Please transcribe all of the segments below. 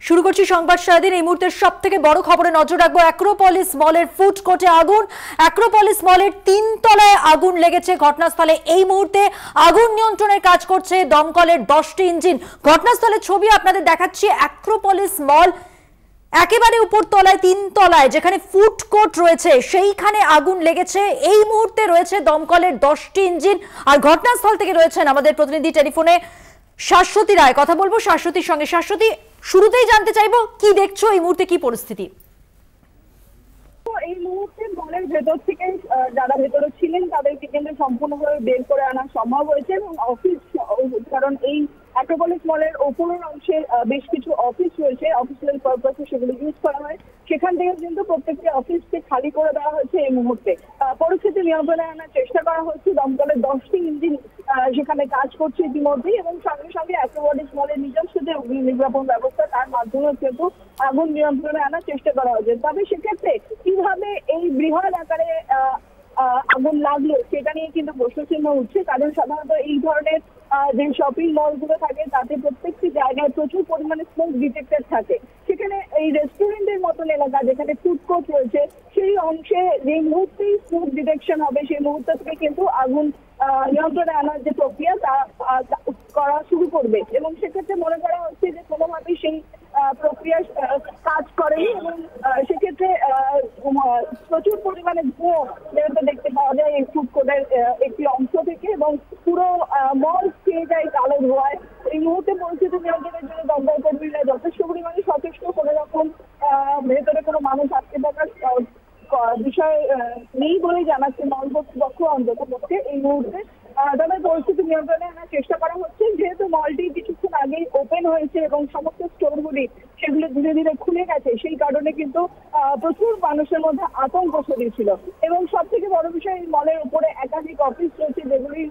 শুরু করছি সংবাদ সারাদিন। এই মুহূর্তের সবথেকে বড় খবরে নজর রাখবো। অ্যাক্রোপলিস মলের ফুড কোর্টে আগুন। অ্যাক্রোপলিস মলের 3 তলায় আগুন লেগেছে। ঘটনাস্থলে এই মুহূর্তে আগুন নিয়ন্ত্রণের কাজ করছে দমকলের 10টি ইঞ্জিন। ঘটনাস্থলের ছবি আপনাদের দেখাচ্ছি। অ্যাক্রোপলিস মল একেবারে উপর তলায় 3 তলায় যেখানে ফুড কোর্ট রয়েছে সেইখানে আগুন লেগেছে। এই মুহূর্তে রয়েছে দমকলের 10টি ইঞ্জিন। আর ঘটনাস্থল থেকে রয়েছেন আমাদের প্রতিনিধি টেলিফোনে শাশ্বতী রায়। কথা বলবো শাশ্বতীর সঙ্গে। শাশ্বতী, শুরুতেই জানতে চাইবো কি দেখছো এই মুহূর্তে, কি পরিস্থিতি? এই মুহূর্তে মলের ভেতর থেকে যারা ভেতরে ছিলেন তাদেরকে কিন্তু সম্পূর্ণভাবে বের করে আনা সম্ভব হয়েছে এবং অফিস, কারণ এই অ্যাক্রোপলিস মলের ওপরের অংশে বেশ কিছু অফিস রয়েছে, অফিসিয়াল পারপাসে সেগুলো ইউজ করা হয়। সেখান থেকে কিন্তু প্রত্যেকটি অফিসকে খালি করে দেওয়া হয়েছে এই মুহূর্তে। পরিস্থিতি নিয়ন্ত্রণে আনার চেষ্টা করা হচ্ছে। দমকলের 10টি ইঞ্জিন সেখানে কাজ করছে ইতিমধ্যেই এবং সঙ্গে সঙ্গে অ্যাক্রোপলিস মলের নিজস্ব যে অগ্নি নির্বাপন ব্যবস্থা তার মাধ্যমে কিন্তু আগুন নিয়ন্ত্রণে আনার চেষ্টা করা হচ্ছে। তবে সেক্ষেত্রে কিভাবে এই বৃহৎ আকারে আগুন লাগলো সেটা নিয়ে কিন্তু প্রশ্নচিহ্ন উঠছে। কারণ সাধারণত এই ধরনের যে শপিং মলগুলো থাকে তাতে প্রত্যেকটি জায়গায় প্রচুর পরিমাণে স্মোক ডিটেক্টর থাকে। সেখানে এই রেস্টুরেন্টের মতন এলাকা যেখানে ফুড কোর্ট রয়েছে সেই অংশে যে মুহূর্তেই স্মোক ডিটেকশন হবে সেই মুহূর্ত থেকে কিন্তু আগুন নিয়ন্ত্রণে আনার যে প্রক্রিয়া তা করা শুরু করবে এবং সেক্ষেত্রে মনে করা হচ্ছে যে কোনোভাবেই সেই প্রক্রিয়া কাজ করেনি এবং সেক্ষেত্রে প্রচুর পরিমাণে ধোঁয়া যেটা দেখতে পাওয়া যায় এই ফুড কোর্টের একটি অংশ থেকে এবং পুরো মল খেয়ে যায় কালো ধোঁয়ায়। এই মুহূর্তে পরিস্থিতি নিয়ন্ত্রণের জন্য দমকল কর্মীরা যথেষ্ট পরিমাণে সচেষ্ট। কোনো রকম ভেতরে কোনো মানুষ আটকে থাকার বিষয় নেই বলেই জানাচ্ছে মল কর্তৃপক্ষ অন্তত পক্ষে এই মুহূর্তে। তবে পরিস্থিতি নিয়ন্ত্রণে আনার চেষ্টা করা হচ্ছে। যেহেতু মলটি কিছুক্ষণ আগেই ওপেন হয়েছে এবং সমস্ত স্টোরগুলি সেগুলো ধীরে ধীরে খুলে গেছে, সেই কারণে কিন্তু প্রচুর মানুষের মধ্যে আতঙ্ক ছড়িয়েছিল এবং সব থেকে বড় বিষয় এই মলের উপরে একাধিক অফিস রয়েছে যেগুলি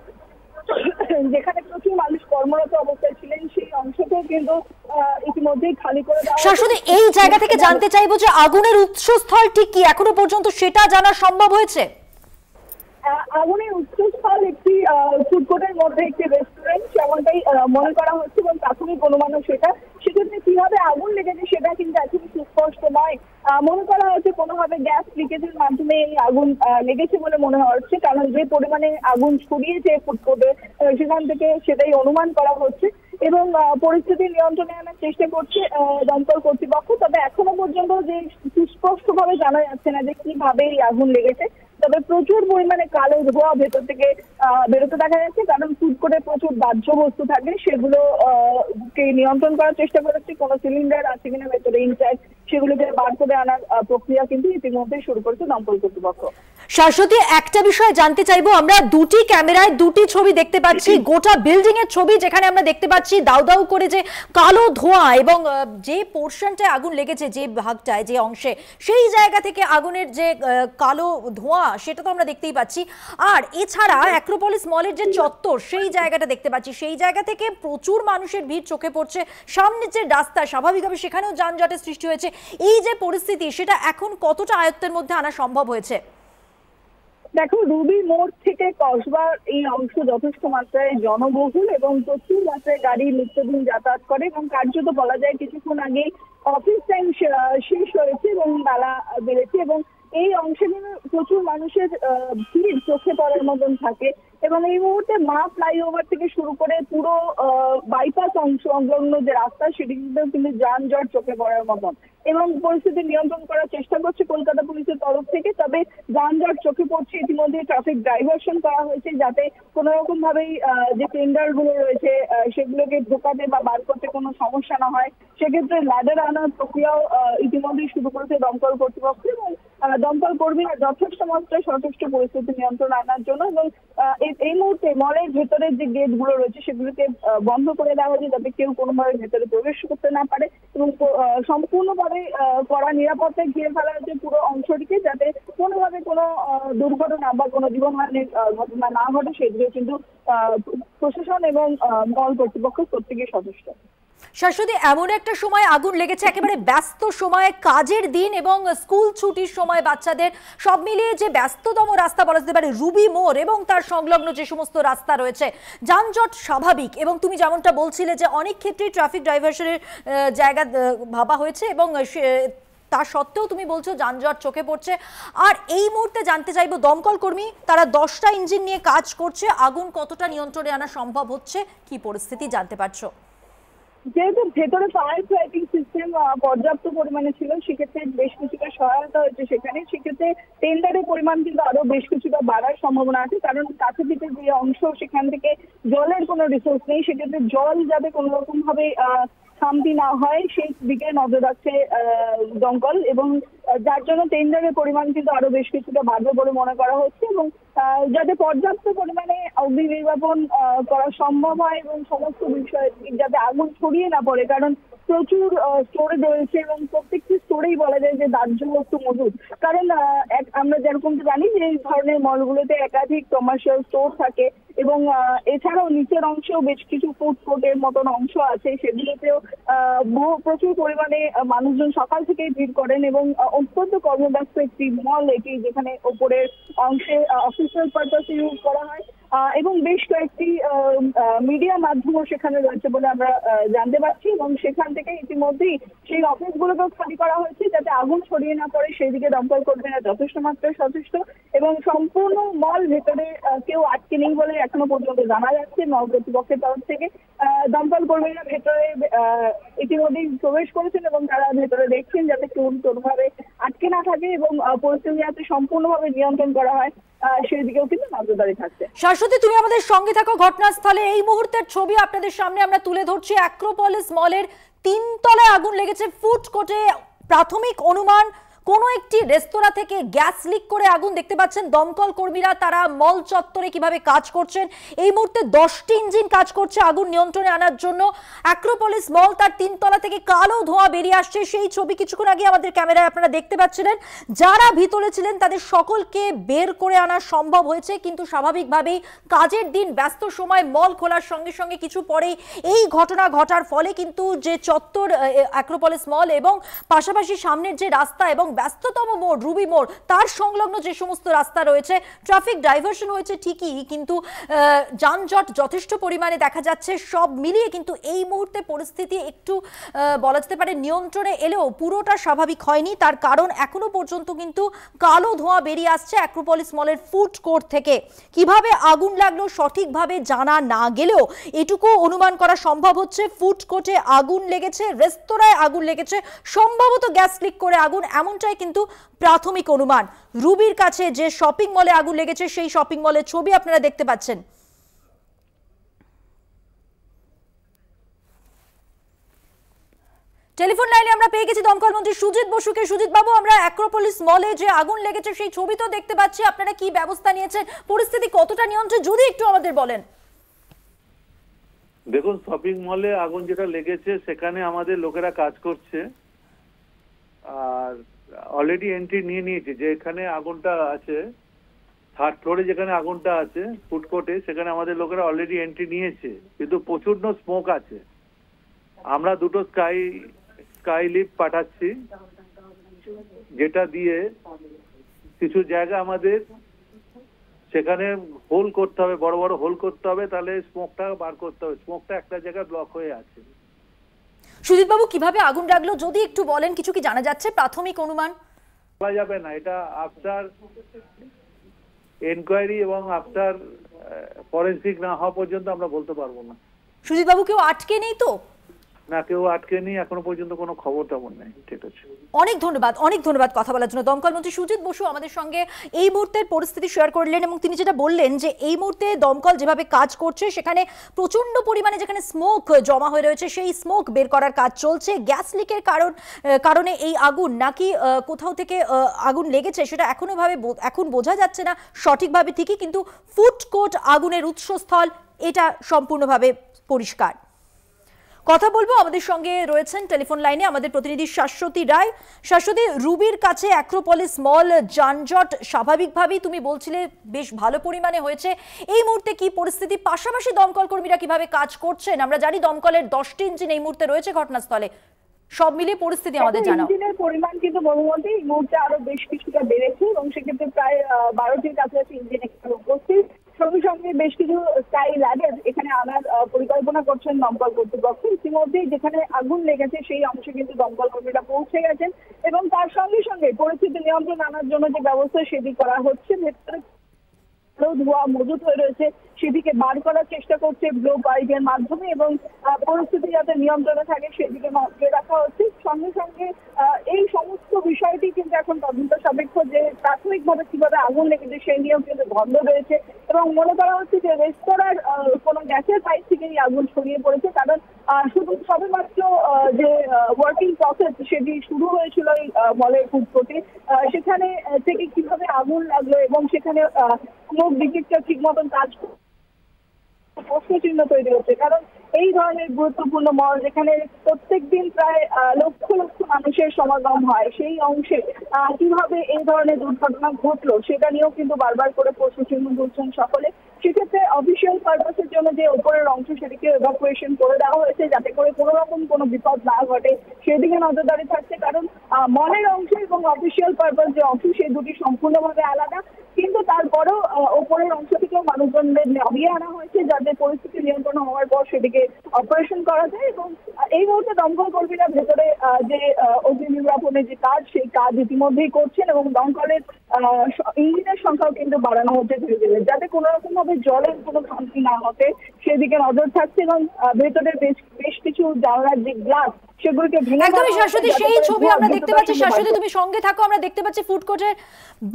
যেখানে প্রচুর মানুষ কর্মরত অবস্থায় ছিলেন সেই অংশকেও কিন্তু ইতিমধ্যেই খালি করে দেওয়া। শাশ্বতী, এই জায়গা থেকে জানতে চাইবো যে আগুনের উৎসস্থল ঠিক কি এখনো পর্যন্ত সেটা জানা সম্ভব হয়েছে? আগুনের উৎসস্থল একটি ফুড কোর্টের মধ্যে একটি রেস্টুরেন্ট যেমনটাই মনে করা হচ্ছে এবং প্রাথমিক অনুমানও সেটা। সেক্ষেত্রে কিভাবে আগুন লেগেছে সেটা কিন্তু এখনই সুস্পষ্ট নয়। মনে করা হচ্ছে কোনোভাবে গ্যাস লিকেজের মাধ্যমে এই আগুন লেগেছে বলে মনে হচ্ছে, কারণ যে পরিমাণে আগুন ছড়িয়েছে ফুড কোর্টে সেখান থেকে সেটাই অনুমান করা হচ্ছে এবং পরিস্থিতি নিয়ন্ত্রণে আনার চেষ্টা করছে দমকল কর্তৃপক্ষ। তবে এখনো পর্যন্ত যে সুস্পষ্টভাবে জানা যাচ্ছে না যে কিভাবে এই আগুন লেগেছে। তবে প্রচুর পরিমাণে কালো ধোঁয়া ভেতর থেকে বেরোতে দেখা যাচ্ছে, কারণ ফুড কোর্টে প্রচুর দাহ্য বস্তু থাকে সেগুলো কে নিয়ন্ত্রণ করার চেষ্টা করেছে। কোনো সিলিন্ডার আছে কিনা ভেতরে ইনট্যাক্ট সেগুলোকে বার করে আনার প্রক্রিয়া কিন্তু ইতিমধ্যে শুরু করেছে দমকল কর্তৃপক্ষ। শাশ্বতী, একটা বিষয় জানতে চাইবো। আমরা দুটি ক্যামেরায় দুটি ছবি দেখতে পাচ্ছি, গোটা বিল্ডিং এর ছবি, যেখানে আমরা দেখতে পাচ্ছি দাউ দাউ করে যে কালো ধোঁয়া এবং যে পোর্শনটায় আগুন লেগেছে, যে ভাগটায়, যে অংশে, সেই জায়গা থেকে আগুনের যে কালো ধোঁয়া সেটা তো আমরা দেখতেই পাচ্ছি। আর এছাড়া অ্যাক্রোপলিস মলের যে চত্বর সেই জায়গাটা দেখতে পাচ্ছি, সেই জায়গা থেকে প্রচুর মানুষের ভিড় চোখে পড়ছে। সামনে যে রাস্তা, স্বাভাবিকভাবে সেখানেও যানজটের সৃষ্টি হয়েছে। এই যে পরিস্থিতি সেটা এখন কতটা আয়ত্তের মধ্যে আনা সম্ভব হয়েছে? দেখো, রুবি মোড় থেকে কসবার এই অংশ যথেষ্ট মাত্রায় জনবহুল এবং প্রচুর মাত্রায় গাড়ি নিত্যদিন যাতায়াত করে এবং কার্যত বলা যায় কিছুক্ষণ আগে অফিস টাইম শেষ হয়েছে এবং মেলা বেড়েছে এবং এই অংশে প্রচুর মানুষের ভিড় চোখে পড়ার মতন থাকে এবং এই মুহূর্তে মা ফ্লাইওভার থেকে শুরু করে পুরো বাইপাস অংশ সংলগ্ন যে রাস্তা সেটি কিন্তু যানজট চোখে পড়ার মতন এবং পরিস্থিতি নিয়ন্ত্রণ করার চেষ্টা করছে কলকাতা পুলিশের তরফ থেকে। তবে যানজট চোখে পড়ছে, ইতিমধ্যে ট্রাফিক ডাইভারশন করা হয়েছে যাতে কোনো রকম ভাবেই যে টেন্ডার গুলো রয়েছে সেগুলোকে ঢোকাতে বা বার করতে কোনো সমস্যা না হয়। সেক্ষেত্রে ল্যাডার আনার প্রক্রিয়াও ইতিমধ্যেই শুরু করেছে দমকল কর্তৃপক্ষ এবং দমকল কর্মীরা যথেষ্ট মাত্রায় সচেষ্ট পরিস্থিতি নিয়ন্ত্রণ আনার জন্য এবং এই মুহূর্তে মলের ভেতরের যে গেট গুলো রয়েছে সেগুলোকে বন্ধ করে দেওয়া হয়েছে যাতে কেউ কোনোভাবে ভেতরে প্রবেশ করতে না পারে এবং সম্পূর্ণভাবে কড়া নিরাপত্তায় ঘিরে ফেলা হয়েছে পুরো অংশটিকে যাতে কোনোভাবে কোনো দুর্ঘটনা বা কোনো জীবনহানির ঘটনা না ঘটে সেদিকে কিন্তু প্রশাসন এবং মল কর্তৃপক্ষ প্রত্যেকেই সচেষ্ট। শাশ্বতী, এমন একটা সময় আগুন লেগেছে, একেবারে ব্যস্ত সময়, কাজের দিন এবং স্কুল ছুটির সময় বাচ্চাদের, সব মিলিয়ে যে ব্যস্ততম রাস্তা বলা যেতে পারে রুবি মোড় এবং তার সংলগ্ন যে সমস্ত রাস্তা রয়েছে, যানজট স্বাভাবিক। এবং তুমি যেমনটা বলছিলে যে অনেক ক্ষেত্রেই ট্রাফিক ডাইভারশনের জায়গা ভাবা হয়েছে এবং তা সত্ত্বেও তুমি বলছো যানজট চোখে পড়ছে। আর এই মুহূর্তে জানতে চাইবো, দমকল কর্মী তারা 10টা ইঞ্জিন নিয়ে কাজ করছে, আগুন কতটা নিয়ন্ত্রণে আনা সম্ভব হচ্ছে, কি পরিস্থিতি জানতে পারছো? যেহেতু ভেতরে ফায়ার ফাইটিং সিস্টেম পর্যাপ্ত পরিমাণে ছিল, সেক্ষেত্রে বেশ কিছুটা সহায়তা হয়েছে সেখানে। সেক্ষেত্রে টেন্ডারের পরিমাণ কিন্তু আরো বেশ কিছুটা বাড়ার সম্ভাবনা আছে, কারণ কাছে পিঠে যে অংশ সেখান থেকে জলের কোনো রিসোর্স নেই, সেক্ষেত্রে জল যাতে কোনো রকম ভাবে খামতি না হয় সেই দিকে নজর রাখছে দমকল, এবং যার জন্য টেন্ডারের পরিমাণ কিন্তু আরো বেশ কিছুটা বাড়বে বলে মনে করা হচ্ছে, এবং যাতে পর্যাপ্ত পরিমাণে অগ্নি নির্বাপন করা সম্ভব হয় এবং সমস্ত বিষয় যাতে আগুন ছড়িয়ে না পড়ে, কারণ প্রচুর স্টোরেজ রয়েছে এবং প্রত্যেকটি স্টোরেই বলা যায় যে দাহ্য বস্তু মজুদ। কারণ আমরা যেরকম জানি যে এই ধরনের মলগুলোতে একাধিক কমার্শিয়াল স্টোর থাকে, এবং এছাড়াও নিচের অংশেও বেশ কিছু ফুড কোর্টের মতন অংশ আছে, সেগুলোতেও প্রচুর পরিমাণে মানুষজন সকাল থেকেই ভিড় করেন, এবং অত্যন্ত কর্মব্যস্ত একটি মল এটি, যেখানে ওপরের অংশে অফিসিয়াল পারপাসে ইউজ করা হয়, এবং বেশ কয়েকটি মিডিয়া মাধ্যমও সেখানে রয়েছে বলে আমরা জানতে পারছি, এবং সেখান থেকে ইতিমধ্যেই সেই অফিসগুলোকেও খালি করা হয়েছে যাতে আগুন ছড়িয়ে না পড়ে, সেই দিকে দমকল কর্মীরা যথেষ্ট মাত্রায় সচেষ্ট, এবং সম্পূর্ণ মল ভেতরে কেউ আটকে নেই বলে এখনো পর্যন্ত জানা যাচ্ছে মল কর্তৃপক্ষের তরফ থেকে। দমকল কর্মীরা ভেতরে ইতিমধ্যেই প্রবেশ করেছেন এবং তারা ভেতরে দেখছেন যাতে কেউ কোনোভাবে আটকে না থাকে এবং পরিস্থিতি যাতে সম্পূর্ণভাবে নিয়ন্ত্রণ করা হয় সেই দিকেও কিন্তু নজরদারি থাকছে। শাশ্বতী, তুমি আমাদের সঙ্গে থাকো ঘটনাস্থলে। এই মুহূর্তের ছবি আপনাদের সামনে আমরা তুলে ধরছি। অ্যাক্রোপলিস মলের 3 তলায় আগুন লেগেছে। ফুড কোর্টে প্রাথমিক অনুমান কোনো একটি রেস্তোরাঁ থেকে গ্যাস লিক করে আগুন। দেখতে পাচ্ছেন দমকল কর্মীরা তারা মল চত্বরে কিভাবে কাজ করছেন। এই মুহূর্তে 10টি ইঞ্জিন কাজ করছে আগুন নিয়ন্ত্রণে আনার জন্য। অ্যাক্রোপলিস মল তার 3 তলা থেকে কালো ধোঁয়া বেরিয়ে আসছে, সেই ছবি কিছুক্ষণ আগে আমাদের ক্যামেরায় আপনারা দেখতে পাচ্ছিলেন। যারা ভিতরে ছিলেন তাদের সকলকে বের করে আনা সম্ভব হয়েছে, কিন্তু স্বাভাবিকভাবেই কাজের দিন, ব্যস্ত সময়, মল খোলার সঙ্গে সঙ্গে কিছু পরেই এই ঘটনা ঘটার ফলে কিন্তু যে চত্বর অ্যাক্রোপলিস মল এবং পাশাপাশি সামনের যে রাস্তা এবং ব্যস্ততম মোড় রুবি মোড়, তার সংলগ্ন যে সমস্ত রাস্তা রয়েছে, ট্রাফিক ডাইভারশন হয়েছে ঠিকই, কিন্তু যানজট যথেষ্ট পরিমাণে দেখা যাচ্ছে। সব মিলিয়ে কিন্তু এই মুহূর্তে পরিস্থিতি একটু বলা যেতে পারে নিয়ন্ত্রণে এলেও পুরোটা স্বাভাবিক হয়নি। তার কারণ এখনো পর্যন্ত কিন্তু কালো ধোঁয়া বেরিয়ে আসছে অ্যাক্রোপলিস মলের ফুড কোর্ট থেকে। কিভাবে আগুন লাগলো সঠিকভাবে জানা না গেলেও এটুকু অনুমান করা সম্ভব হচ্ছে ফুড কোর্টে আগুন লেগেছে, রেস্তোরাঁয় আগুন লেগেছে, সম্ভবত গ্যাস লিক করে আগুন, এমনটাই কিন্তু প্রাথমিক অনুমান। রুবির কাছে যে শপিং মলে আগুন লেগেছে সেই শপিং মলের ছবি আপনারা দেখতে পাচ্ছেন। টেলিফোন লাইনে আমরা পেয়ে গেছি দমকল মন্ত্রী সুজিত বসুকে। সুজিত বাবু, আমরা অ্যাক্রোপলিস মলে যে আগুন লেগেছে সেই ছবি তো দেখতে পাচ্ছি, আপনারা কি ব্যবস্থা নিয়েছেন, পরিস্থিতি কতটা নিয়ন্ত্রণে যদি একটু আমাদের বলেন। দেখুন, শপিং মলে আগুন যেটা লেগেছে সেখানে আমাদের লোকেরা কাজ করছে, আর অলরেডি এন্ট্রি নিয়ে নিয়েছে। যে এখানে আগুনটা আছে 3rd ফ্লোরে, যেখানে আগুনটা আছে ফুড কোর্টে, সেখানে আমাদের লোকেরা অলরেডি এন্ট্রি নিয়েছে, কিন্তু প্রচন্ড স্মোক আছে। আমরা 2টো স্কাই লিফট পাঠাচ্ছি, যেটা দিয়ে কিছু জায়গা আমাদের সেখানে হোল করতে হবে, বড় বড় হোল করতে হবে, তাহলে স্মোকটা বার করতে হবে। স্মোকটা একটা জায়গায় ব্লক হয়ে আছে। সুজিত বাবু, কিভাবে আগুন লাগলো যদি একটু বলেন, কিছু কি জানা যাচ্ছে প্রাথমিক অনুমান? বলা যাবে না, এটা আফটার এনকোয়ারি এবং আফটার ফরেন্সিক না হওয়া পর্যন্ত আমরা বলতে পারবো না। সুজিত বাবু, কেউ আটকে নেই তো? না, কেউ আটকে নেই, এখনো পর্যন্ত কোনো খবর তেমন নেই। ঠিক আছে, অনেক ধন্যবাদ কথা বলার জন্য। দমকল মন্ত্রী সুজিত বসু আমাদের সঙ্গে এই মুহূর্তের পরিস্থিতি শেয়ার করলেন, এবং তিনি যেটা বললেন যে এই মুহূর্তে দমকল যেভাবে কাজ করছে সেখানে প্রচন্ড পরিমাণে যেখানে স্মোক জমা হয়ে রয়েছে সেই স্মোক বের করার কাজ চলছে। গ্যাস লিকের কারণে এই আগুন নাকি কোথাও থেকে আগুন লেগেছে সেটা এখন বোঝা যাচ্ছে না সঠিকভাবে ঠিকই, কিন্তু ফুড কোর্ট আগুনের উৎসস্থল এটা সম্পূর্ণভাবে পরিষ্কার। কথা বলবো, আমাদের সঙ্গে রয়েছেন টেলিফোন লাইনে আমাদের প্রতিনিধি শাশ্বতী রায়। শাশ্বতী, রুবির কাছে অ্যাক্রোপলিস মল যানজট স্বাভাবিকভাবেই তুমি বলছিলে বেশ ভালো পরিমাণে হয়েছে, এই মুহূর্তে কি পরিস্থিতি? পাশাপাশি দমকল কর্মীরা কিভাবে কাজ করছেন? আমরা জানি দমকলের 10টি ইঞ্জিন এই মুহূর্তে রয়েছে ঘটনাস্থলে, সব মিলিয়ে পরিস্থিতি আমাদের জানাও। ইঞ্জিনের পরিমাণ কিন্তু মধ্যে এই মুহূর্তে আরো বেশ কিছুটা বেড়েছে এবং সেক্ষেত্রে প্রায় 12টির কাছাকাছি ইঞ্জিন এখানে উপস্থিত। সঙ্গে সঙ্গে বেশ কিছু স্কাই ল্যাডার এখানে আনার পরিকল্পনা করছেন দমকল কর্তৃপক্ষ। ইতিমধ্যেই যেখানে আগুন লেগেছে সেই অংশে কিন্তু দমকল কর্মীরা পৌঁছে গেছেন এবং তার সঙ্গে সঙ্গে পরিস্থিতি নিয়ন্ত্রণ আনার জন্য যে ব্যবস্থা সেটি করা হচ্ছে। ভেতরে ধোঁয়া মজুত হয়ে রয়েছে, সেদিকে বার করার চেষ্টা করছে ব্লো পাইপের মাধ্যমে এবং পরিস্থিতি যাতে নিয়ন্ত্রণে থাকে সেদিকে নজরে রাখা হচ্ছে। সঙ্গে সঙ্গে এই সমস্ত বিষয়টি কিন্তু এখন তদন্ত সাপেক্ষ, যে প্রাথমিকভাবে কিভাবে আগুন লেগেছে সেই নিয়েও কিন্তু দ্বন্দ্ব রয়েছে এবং মনে করা হচ্ছে যে রেস্তোরাঁর কোনো গ্যাসের পাইপ থেকে এই আগুন ছড়িয়ে পড়েছে। কারণ শুধু সবেমাত্র যে ওয়ার্কিং প্রসেস সেটি শুরু হয়েছিল এই মলের ফুড কোর্টে, সেখানে থেকে কিভাবে আগুন লাগলো এবং সেখানে স্মোক ডিটেক্টর ঠিক মতন কাজ প্রশ্ন চিহ্ন তৈরি হচ্ছে। কারণ এই ধরনের গুরুত্বপূর্ণ মল যেখানে প্রত্যেকদিন প্রায় লক্ষ লক্ষ মানুষের সমাগম হয়, সেই অংশে কিভাবে এই ধরনের দুর্ঘটনা ঘটলো সেটা নিয়েও কিন্তু বারবার করে প্রশ্ন চিহ্ন তুলছেন সকলে। সেক্ষেত্রে অফিসিয়াল পারপাসের জন্য যে উপরের অংশ সেটিকে এভাকুয়েশন করে দেওয়া হয়েছে যাতে করে কোনো রকম কোনো বিপদ না ঘটে, সেদিকে নজরদারি থাকছে। কারণ মলের অংশ এবং অফিসিয়াল পারপাস যে অংশ সেই দুটি সম্পূর্ণভাবে আলাদা, কিন্তু তারপরেও ওপরের অংশ থেকেও মানুষজনদের নামিয়ে আনা হয়েছে যাতে পরিস্থিতি নিয়ন্ত্রণ হওয়ার পর সেটিকে অপারেশন করা যায়। এবং এই মুহূর্তে দমকল কর্মীরা ভেতরে যে অগ্নি নির্বাপনের যে কাজ সেই কাজ ইতিমধ্যেই করছেন এবং দমকলের ইঞ্জিনের সংখ্যাও কিন্তু বাড়ানো হচ্ছে ধীরে ধীরে, যাতে কোনো রকম ভাবে জলের কোনো খামতি না হতে সেদিকে নজর থাকছে এবং ভেতরে বেশ কিছু জানলার যে গ্লাস সেগুলোকে ভেঙে একদমই শাশ্বতী, সেই ছবি আমরা দেখতে পাচ্ছি। শাশ্বতী, তুমি সঙ্গে থাকো, আমরা দেখতে পাচ্ছি ফুড কোর্টের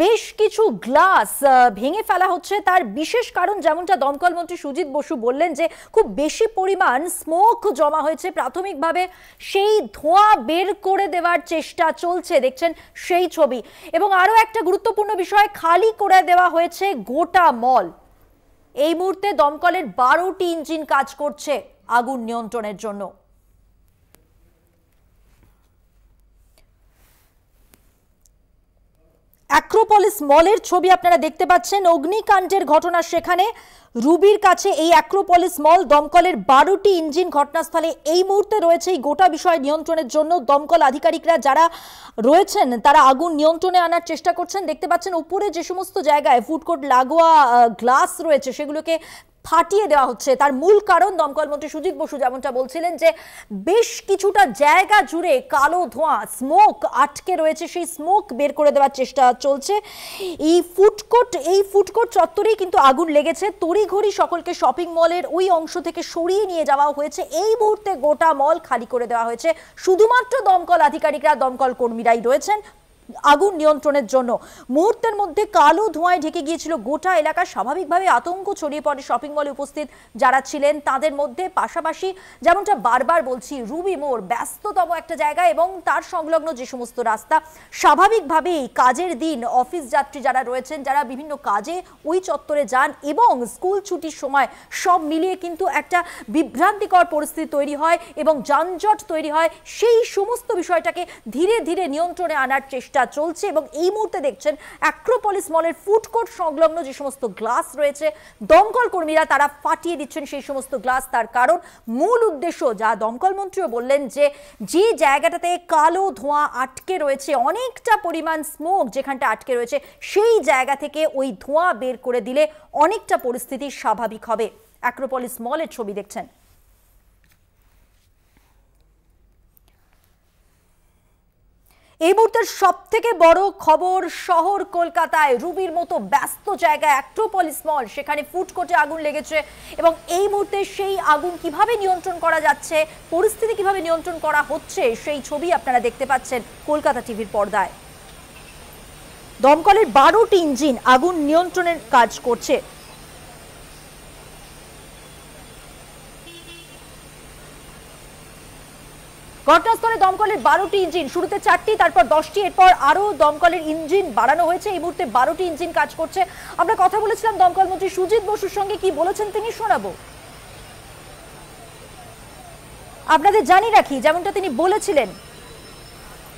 বেশ কিছু গ্লাস ভেঙে ফেলা হচ্ছে। তার বিশেষ কারণ যেমনটা দমকল মন্ত্রী সুজিত বসু বললেন যে খুব বেশি পরিমাণ স্মোক জমা হয়েছে, প্রাথমিকভাবে সেই ধোঁয়া বের করে দেওয়ার চেষ্টা চলছে, দেখছেন সেই ছবি। এবং আরো একটা গুরুত্বপূর্ণ বিষয়, খালি করে দেওয়া হয়েছে গোটা মল। এই মুহূর্তে দমকলের 12টি ইঞ্জিন কাজ করছে আগুন নিয়ন্ত্রণের জন্য। অ্যাক্রোপলিস মলের ছবি আপনারা দেখতে পাচ্ছেন, অগ্নিকাণ্ডের ঘটনা সেখানে রুবির কাছে এই অ্যাক্রোপলিস মল। দমকলের 12টি ইঞ্জিন ঘটনাস্থলে এই মুহূর্তে রয়েছে। এই গোটা বিষয় নিয়ন্ত্রণের জন্য দমকল আধিকারিকরা যারা রয়েছেন তারা আগুন নিয়ন্ত্রণে আনার চেষ্টা করছেন। দেখতে পাচ্ছেন উপরে যে সমস্ত জায়গায় ফুড কোর্ট লাগোয়া গ্লাস রয়েছে সেগুলোকে ফাটিয়ে দেওয়া হচ্ছে। তার মূল কারণ দমকল মন্ত্রী সুজিত বসু যেমনটা বলছিলেন যে বেশ কিছুটা জায়গা জুড়ে কালো ধোঁয়া স্মোক আটকে রয়েছে, সেই স্মোক বের করে দেওয়ার চেষ্টা চলছে। এই ফুড কোর্ট চত্বরেই কিন্তু আগুন লেগেছে। তড়িঘড়ি সকলকে শপিং মলের ওই অংশ থেকে সরিয়ে নিয়ে যাওয়া হয়েছে। এই মুহূর্তে গোটা মল খালি করে দেওয়া হয়েছে। শুধুমাত্র দমকল আধিকারিকরা, দমকল কর্মীরাই রয়েছেন আগুন নিয়ন্ত্রণের জন্য। মুহূর্তের মধ্যে কালো ধোঁয়ায় ঢেকে গিয়েছিল গোটা এলাকা। স্বাভাবিকভাবে আতঙ্ক ছড়িয়ে পড়ে শপিং মলে উপস্থিত যারা ছিলেন তাদের মধ্যে। পাশাপাশি যেমনটা বারবার বলছি, রুবি মোড় ব্যস্ততম একটা জায়গা এবং তার সংলগ্ন যে সমস্ত রাস্তা, স্বাভাবিকভাবেই কাজের দিন অফিস যাত্রী যারা রয়েছেন, যারা বিভিন্ন কাজে ওই চত্বরে যান এবং স্কুল ছুটির সময় সব মিলিয়ে কিন্তু একটা বিভ্রান্তিকর পরিস্থিতি তৈরি হয় এবং যানজট তৈরি হয়। সেই সমস্ত বিষয়টাকে ধীরে ধীরে নিয়ন্ত্রণে আনার চেষ্টা চলছে এবং এই মুহূর্তে দেখছেন অ্যাক্রোপলিস মলের ফুড কোর্ট সংলগ্ন যে সমস্ত গ্লাস রয়েছে দমকল কর্মীরা তারা ফাটিয়ে দিচ্ছেন সেই সমস্ত গ্লাস। তার কারণ মূল উদ্দেশ্য, যা দমকল মন্ত্রীও বললেন, যে জায়গাটাতে কালো ধোঁয়া আটকে রয়েছে, অনেকটা পরিমাণ স্মোক যেখানটা আটকে রয়েছে, সেই জায়গা থেকে ওই ধোঁয়া বের করে দিলে অনেকটা পরিস্থিতি স্বাভাবিক হবে। অ্যাক্রোপলিস মলের ছবি দেখছেন। এই মুহূর্তের সব থেকে বড় খবর, শহর কলকাতায় রুবির মতো ব্যস্ত জায়গায় অ্যাক্রোপলিস মল, সেখানে ফুড কোর্টে আগুন লেগেছে এবং এই মুহূর্তে সেই আগুন কিভাবে নিয়ন্ত্রণ করা যাচ্ছে, পরিস্থিতি কিভাবে নিয়ন্ত্রণ করা হচ্ছে, সেই ছবি আপনারা দেখতে পাচ্ছেন কলকাতা টিভির পর্দায়। দমকলের 12টি ইঞ্জিন আগুন নিয়ন্ত্রণের কাজ করছে। ঘটনাস্থলে দমকলের 12টি ইঞ্জিন, শুরুতে 4টি, তারপর 10টি, এরপর আরো দমকলের ইঞ্জিন বাড়ানো হয়েছে। এই মুহূর্তে 12টি ইঞ্জিন কাজ করছে। আমরা কথা বলেছিলাম দমকল মন্ত্রী সুজিত বসুর সঙ্গে, কি বলেছেন তিনি শোনাবো। আপনাদের জানি রাখি, যেমনটা তিনি বলেছিলেন,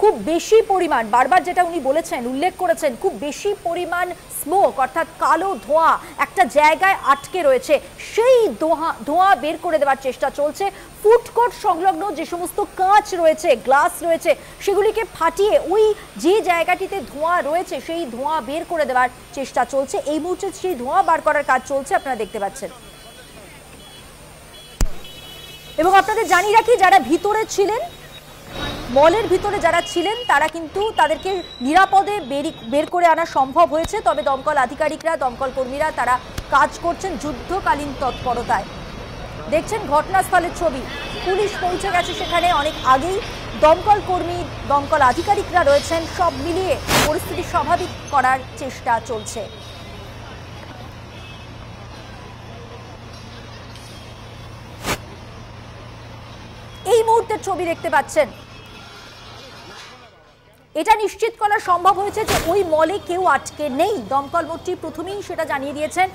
খুব বেশি পরিমাণ, বারবার যেটা উনি বলেছেন, উল্লেখ করেছেন, খুব বেশি পরিমাণ স্মোক অর্থাৎ কালো ধোঁয়া একটা জায়গায় আটকে রয়েছে। সেই ধোঁয়া বের করে দেওয়ার চেষ্টা চলছে। ফুড কোর্ট সংলগ্ন যে সমস্ত কাঁচ রয়েছে, গ্লাস রয়েছে, সেগুলিকে ফাটিয়ে ওই যে জায়গাটিতে ধোঁয়া রয়েছে সেই ধোঁয়া বের করে দেওয়ার চেষ্টা চলছে। এই মুহূর্তে সেই ধোঁয়া বার করার কাজ চলছে, আপনারা দেখতে পাচ্ছেন। এবং আপনাদের জানিয়ে রাখি, যারা ভিতরে ছিলেন, মলের ভিতরে যারা ছিলেন, তারা কিন্তু তাদেরকে নিরাপদে বের করে আনা সম্ভব হয়েছে। তবে দমকল আধিকারিকরা, দমকল কর্মীরা তারা কাজ করছেন যুদ্ধকালীন তৎপরতায়। দেখছেন ঘটনাস্থলের ছবি, পুলিশ পৌঁছে গেছে সেখানে অনেক আগেই। দমকল কর্মী, দমকল আধিকারিকরা রয়েছেন, সব মিলিয়ে পরিস্থিতি স্বাভাবিক করার চেষ্টা চলছে। এই মুহূর্তের ছবি দেখতে পাচ্ছেন। এটা নিশ্চিত করা সম্ভব হয়েছে যে ওই মলে কেউ আটকে নেই। দমকল মন্ত্রী প্রথমেই সেটা জানিয়ে দিয়েছেন।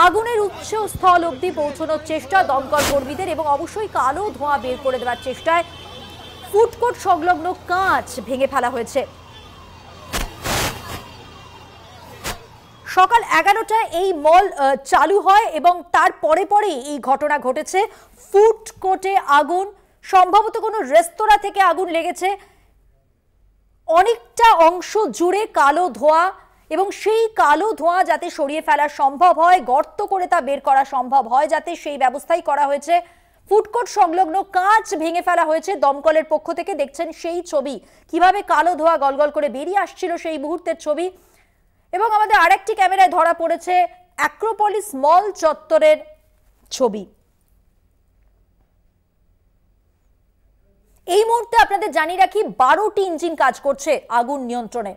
আগুনের উৎসস্থল অবধি পৌঁছানোর চেষ্টা দমকল কর্মীদের, এবং অবশ্যই কালো ধোঁয়া বের করে দেওয়ার চেষ্টায় ফুড কোর্ট সংলগ্ন কাঁচ ভেঙে ফেলা হয়েছে। সকাল 11টায় এই মল চালু হয় এবং তার পরে এই ঘটনা ঘটেছে। ফুড কোর্টে আগুন, সম্ভবত কোনো রেস্তোরাঁ থেকে আগুন লেগেছে। অনেকটা অংশ জুড়ে কালো ধোঁয়া, এবং সেই কালো ধোঁয়া যাতে সরিয়ে ফেলা সম্ভব হয়, গর্ত করে তা বের করা সম্ভব হয় যাতে, সেই ব্যবস্থাই করা হয়েছে। ফুড কোর্ট সংলগ্ন কাঁচ ভেঙে ফেলা হয়েছে দমকলের পক্ষ থেকে। দেখছেন সেই ছবি, কিভাবে কালো ধোঁয়া গলগল করে বেরিয়ে আসছিল সেই মুহূর্তের ছবি। এবং আমাদের আরেকটি ক্যামেরায় ধরা পড়েছে অ্যাক্রোপলিস মল চত্বরের ছবি। এই মুহূর্তে আপনাদের জানিয়ে রাখি, 12টি ইঞ্জিন কাজ করছে আগুন নিয়ন্ত্রণে।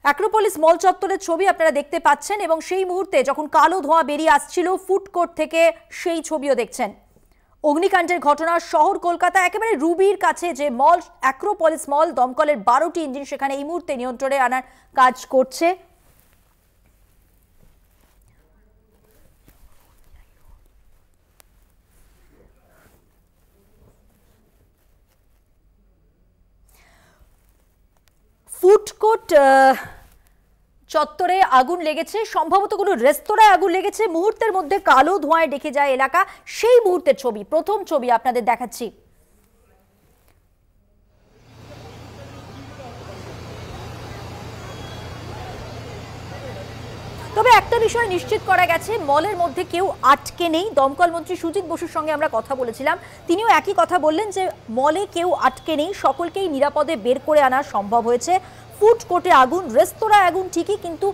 অ্যাক্রোপলিস মল চত্বরের ছবি আপনারা দেখতে পাচ্ছেন, এবং সেই মুহূর্তে যখন কালো ধোঁয়া বেরিয়ে আসছিল ফুড কোর্ট থেকে, সেই ছবিও দেখছেন। অগ্নিকাণ্ডের ঘটনা শহর কলকাতা, একেবারে রুবির কাছে যে মল অ্যাক্রোপলিস মল, দমকলের 12টি ইঞ্জিন সেখানে এই মুহূর্তে নিয়ন্ত্রণে আনার কাজ করছে। ফুড কোর্ট চত্বরে আগুন লেগেছে, সম্ভবত কোনো রেস্তোরাঁয় আগুন লেগেছে। মুহূর্তের মধ্যে কালো ধোঁয়ায় ঢেকে যায় এলাকা। সেই মুহূর্তের ছবি, প্রথম ছবি আপনাদের দেখাচ্ছি। তবে একটা বিষয় নিশ্চিত করা গেছে, মলের মধ্যে কেউ আটকে নেই। দমকল মন্ত্রী সুজিত বসুর সঙ্গে আমরা কথা বলেছিলাম, তিনিও একই কথা বললেন যে মলে কেউ আটকে নেই, সকলকেই নিরাপদে বের করে আনা সম্ভব হয়েছে। ফুড কোর্টে আগুন, রেস্তোরাঁয় আগুন ঠিকই, কিন্তু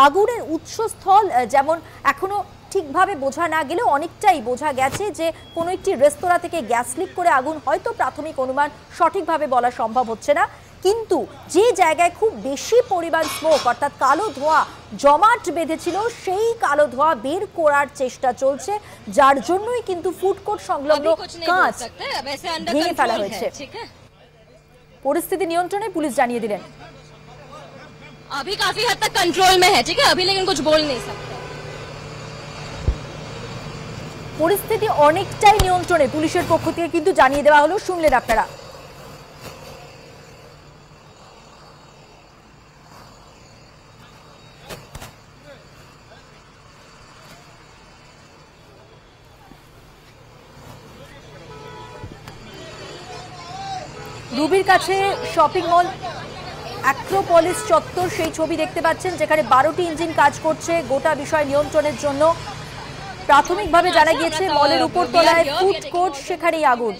আগুনের উৎসস্থল যেমন এখনো ঠিকভাবে বোঝা না গেলেও অনেকটাই বোঝা গেছে যে কোনো একটি রেস্তোরাঁ থেকে গ্যাস লিক করে আগুন, হয়তো প্রাথমিক অনুমান, সঠিকভাবে বলা সম্ভব হচ্ছে না। কিন্তু যে জায়গায় খুব বেশি পরিমাণ স্মোক অর্থাৎ কালো ধোঁয়া জমাট বেঁধেছিল, সেই কালো ধোঁয়া বের করার চেষ্টা চলছে, যার জন্যই কিন্তু ফুড কোর্ট সংলগ্ন কাঁচ ভেঙে ফেলা হয়েছে। পরিস্থিতি নিয়ন্ত্রণে পুলিশ জানিয়ে দিলেন, अभी काफी हद तक कंट्रोल में है, ठीक है, अभी लेकिन कुछ बोल नहीं सकते। পরিস্থিতি অনেকটাই নিয়ন্ত্রণে পুলিশের পক্ষ থেকে কিন্তু জানিয়ে দেওয়া হলো, শুনলেন আপনারা। রুবির কাছে শপিং মল অ্যাক্রোপলিস চত্বর, সেই ছবি দেখতে পাচ্ছেন, যেখানে 12টি ইঞ্জিন কাজ করছে গোটা বিষয় নিয়ন্ত্রণের জন্য। প্রাথমিকভাবে জানা গিয়েছে মলের উপর তলায় ফুড কোর্ট, সেখানেই আগুন।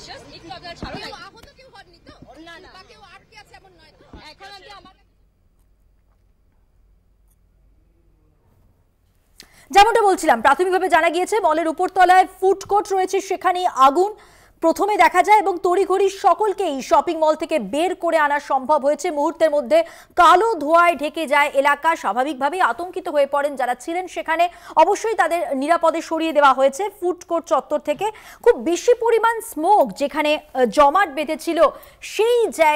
যেমনটা বলছিলাম, প্রাথমিকভাবে জানা গিয়েছে মলের উপর তলায় ফুড কোর্ট রয়েছে, সেখানেই আগুন প্রথমে দেখা যায়, এবং তড়িঘড়ি সকলকেই শপিং মল থেকে বের করে আনা সম্ভব হয়েছে। মুহূর্তের মধ্যে কালো ধোঁয়ায় ঢেকে যায় এলাকা। স্বাভাবিকভাবেই আতঙ্কিত হয়ে পড়েন যারা ছিলেন সেখানে, অবশ্যই তাদের নিরাপদে সরিয়ে দেওয়া হয়েছে ফুড কোর্ট চত্বর থেকে। খুব বেশি পরিমাণ স্মোক যেখানে জমাট বেঁধেছিল, সেই জায়গা